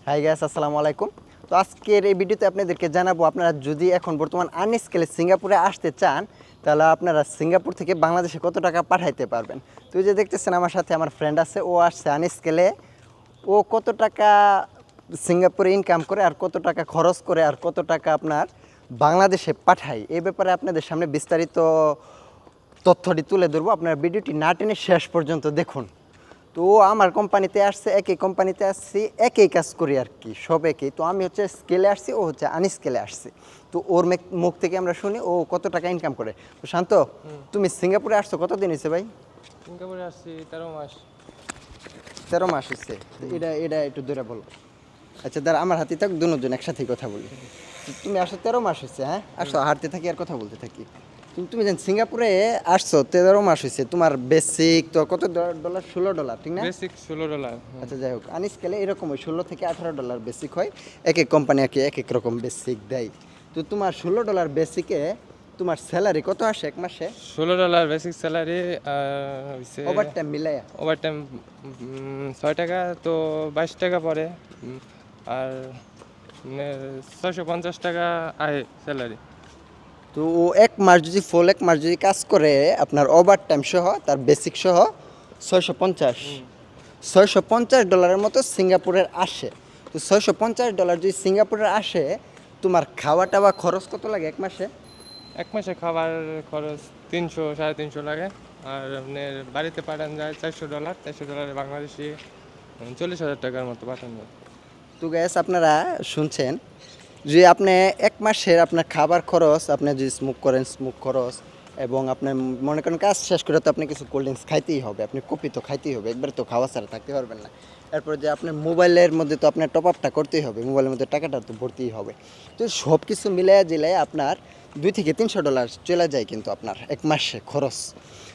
Hi guys, আসসালামু আলাইকুম। তো আজকের এই ভিডিওতে আপনাদেরকে জানাবো, আপনারা যদি এখন বর্তমান আনস্কেলে সিঙ্গাপুরে আসতে চান, তাহলে আপনারা সিঙ্গাপুর থেকে বাংলাদেশে কত টাকা পাঠাইতে পারবেন। তো এই যে দেখতেছেন আমার সাথে আমার ফ্রেন্ড আছে, ও আসছে আনস্কেলে। ও কত টাকা সিঙ্গাপুরে ইনকাম করে আর কত টাকা খরচ করে আর কত টাকা আপনার বাংলাদেশে পাঠায়, এই ব্যাপারে আপনাদের সামনে বিস্তারিত তথ্যটি তুলে ধরবো। আপনারা ভিডিওটি না টেনে শেষ পর্যন্ত দেখুন। তো আমার কোম্পানিতে আসছে, একই কোম্পানিতে আসছি, একই কাজ করি আর কি, সব একই। তো আমি হচ্ছে স্কেলে আসছি, ও হচ্ছে আনস্কেলে আসছে। তো ওর মুখ থেকে আমরা শুনি ও কত টাকা ইনকাম করে। তো শান্ত, তুমি সিঙ্গাপুরে আসছো কতদিন হয়েছে ভাই? সিঙ্গাপুরে আসছি 13 মাস। 13 মাস হয়েছে। এটা এটা একটু দূরে বলো। আচ্ছা দাঁড়া, আমার হাতে থাক, দুজন একসাথেই কথা বলি। তো তুমি আসো 13 মাস হয়েছে, হ্যাঁ আসো, হাঁটতে থাকি আর কথা বলতে থাকি। তুমি জান সিঙ্গাপুরে আসছো 13 মাস হয়েছে, তোমার বেসিক তো কত ডলার? $16, ঠিক না? বেসিক $16। আচ্ছা যাই হোক, আনস্কেলে এরকম ওই $16 থেকে $18 বেসিক হয়। এক এক কোম্পানি এক এক রকম বেসিক দেয়। তো তোমার $16 বেসিকে তোমার স্যালারি কত আসে এক মাসে? $16 বেসিক স্যালারি। ওভারটাইম মিলাইয়া ওভারটাইম 6 টাকা, তো 22 টাকা পড়ে। আর 650 টাকা আয় স্যালারি। তো ও এক মাস যদি ফুল এক মাস যদি কাজ করে, আপনার ওভারটাইম সহ তার বেসিক সহ 650 $650 মতো সিঙ্গাপুরের আসে। তো $650 যদি সিঙ্গাপুরের আসে, তোমার খাওয়া টাওয়া খরচ কত লাগে এক মাসে? এক মাসে খাবার খরচ 300-350 লাগে। আর আপনার বাড়িতে পাঠানো যায় $400। $400 বাংলাদেশি 40,000 টাকার মতো পাঠানো যায়। তো গ্যাস, আপনারা শুনছেন যে আপনি এক মাসের আপনার খাবার খরচ, আপনি যদি স্মোক করেন স্মোক খরচ, এবং আপনার মনে করেন কাজ শেষ করে তো আপনি কিছু কোল্ড ড্রিঙ্কস খাইতেই হবে, আপনি কফি তো খাইতেই হবে, একবার তো খাওয়া ছাড়া থাকতে পারবেন না। এরপর যে আপনার মোবাইলের মধ্যে তো আপনার টপ আপটা করতেই হবে, মোবাইলের মধ্যে টাকাটা তো ভরতেই হবে। তো সব কিছু মিলাই জিলাই আপনার $200 থেকে $300 চলে যায় কিন্তু আপনার এক মাসে খরচ।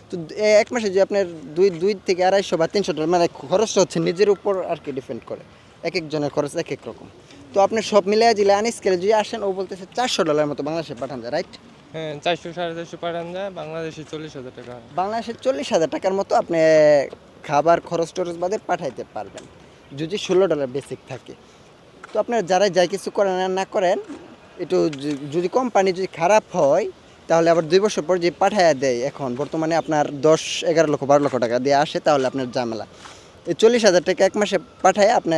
তো এক মাসে যে আপনার দুই থেকে $250 বা $300, মানে খরচটা হচ্ছে নিজের উপর আর কি ডিপেন্ড করে, এক একজনের খরচ এক এক রকম। তো আপনি সব মিলিয়ে জিলে আনস্কেলে যদি আসেন, ও বলতেছে $400 মতো বাংলাদেশে পাঠান যায়, রাইট? হ্যাঁ, 400-450 পাঠানো যায়, বাংলাদেশি 40,000 টাকা হয়। বাংলাদেশে 40,000 টাকার মতো আপনি খাবার খরচ টরচ বাদে পাঠাইতে পারবেন, যদি $16 বেসিক থাকে। তো আপনার যারা যাই কিছু করেন আর না করেন, একটু যদি কোম্পানি যদি খারাপ হয়, তাহলে আবার 2 বছর পর যে পাঠাইয়া দেয়, এখন বর্তমানে আপনার 10-11 লক্ষ 12 লক্ষ টাকা দিয়ে আসে, তাহলে আপনার ঝামেলা। এই 40,000 টাকা এক মাসে পাঠায় আপনি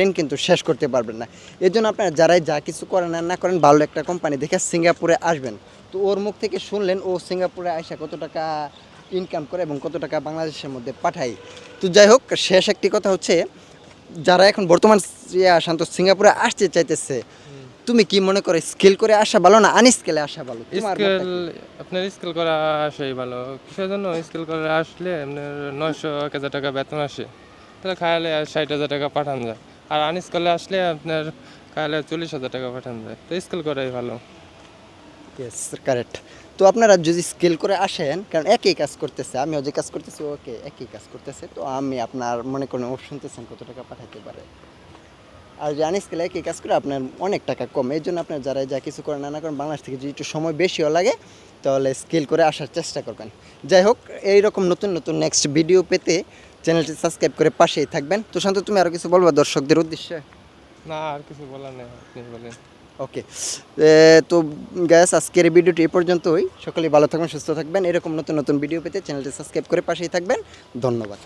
ঋণ কিন্তু শেষ করতে পারবেন না। এর জন্য আপনারা যারাই যা কিছু করেন আর না করেন, ভালো একটা কোম্পানি দেখে সিঙ্গাপুরে আসবেন। তো ওর মুখ থেকে শুনলেন ও সিঙ্গাপুরে আইসা কত টাকা ইনকাম করে এবং কত টাকা বাংলাদেশের মধ্যে পাঠায়। তো যাই হোক, শেষ একটি কথা হচ্ছে, যারা এখন বর্তমান শান্ত সিঙ্গাপুরে আসতে চাইতেছে, তুমি কি মনে করো, স্কিল করে আসা ভালো না আনস্কিলে আসা ভালো? তোমার মতটা স্কিল, কি? আপনার স্কিল করা আসাই ভালো। কিসের জন্য? স্কিল করে আসলে আপনার 900-1,000 টাকা বেতন আসে, তাহলে খায়ালে 60,000 টাকা পাঠানো যায়। আর আনস্কিলে আসলে আপনার খায়ালে 40,000 টাকা পাঠানো যায়, তো স্কিল করাই ভালো। Yes, correct. তো আপনারা যদি স্কিল করে আসেন, কারণ একই কাজ করতেছে, আমিও যে কাজ করতেছি ওকে একই কাজ করতেছে, তো আমি আপনার মনে করেন ও শুনতেছেন কত টাকা পাঠাতে পারে। আর যে আনস্কিল একই কাজ করে আপনার অনেক টাকা কম। এই জন্য আপনার যারা যা কিছু করেন না করেন, বাংলাদেশ থেকে যদি একটু সময় বেশিও লাগে, তাহলে স্কিল করে আসার চেষ্টা করবেন। যাই হোক, এইরকম নতুন নতুন নেক্সট ভিডিও পেতে চ্যানেলটি সাবস্ক্রাইব করে পাশেই থাকবেন। তো শান্ত, তুমি আরও কিছু বলবা দর্শকদের উদ্দেশ্যে? না, আর কিছু বলার নেই, আপনি বলেন। ওকে। তো গ্যাস, আজকের এই ভিডিওটি এই পর্যন্তই। সকলেই ভালো থাকবেন, সুস্থ থাকবেন। এরকম নতুন নতুন ভিডিও পেতে চ্যানেলটি সাবস্ক্রাইব করে পাশেই থাকবেন। ধন্যবাদ।